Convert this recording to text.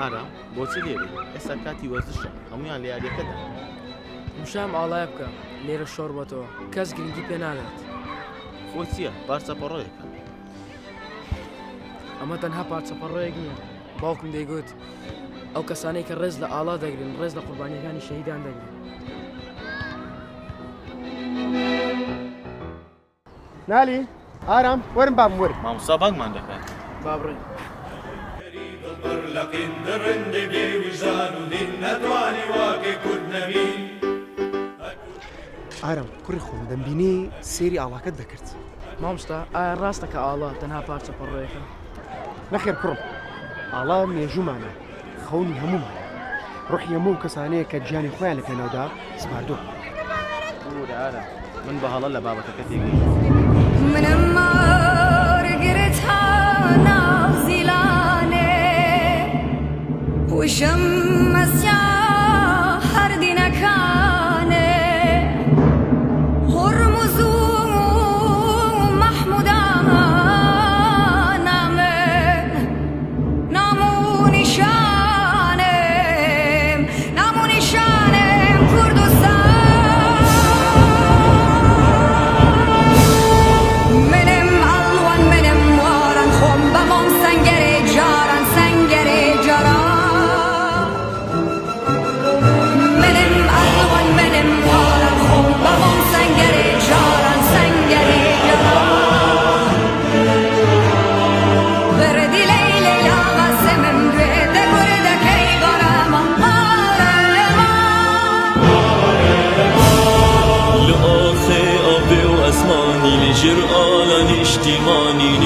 ئارام بۆچی لێرە ئێستا کاتی وەرزشە هەمویان لە یاریەکەدا مشام ئاڵای بکە لێرە شۆڕ بۆتەوە کەس گرنگی پێ نادات خۆی چییە پارچە پەڕۆیەکە ئەمە تەنها پارچەپەڕۆیەک نییە باوکم دەیگوت ئەو کەسانەی کە ڕێز لە ئاڵا دەگرن ڕێز لە قوربانیەکانی شەهیدان دەگرن نالی ئارام وەرم بابم وەرم مامۆستا بانگمان دەکات با بڕۆین لەقیند ڕندێ بێویژدان و دین نەتوانی واقع کورد نەبین ئارام کوڕی خۆم دەمبینی سێری ئاڵاکەت دەکرد مامۆستا ئایا ڕاستە کە ئاڵا تەنها پارچەپەڕۆیەکە نەخێر کوڕم ئاڵا مێژومانە خەونی هەمومانە ڕوحی هەموو کەسانەیە کە گیانی خۆیان لە پێناودا سپاردووە ئارە من بە هەڵە لە بابەتەکە تێگەی منم مارگرتها ناوزیلانه وشم مسیا هر دینکانه هرمز و محمودانه نامو نشانم کردستان منم الوان منم وارن خم بمام سنگره جارن سنگره جاران منم الوان منم وارن خم بمام سنگره جارن سنگره جاران بردی لیلی یا قسمم دویده گرده کی غرام لآخه آب و اسمانی لجر آلا نشتیمانی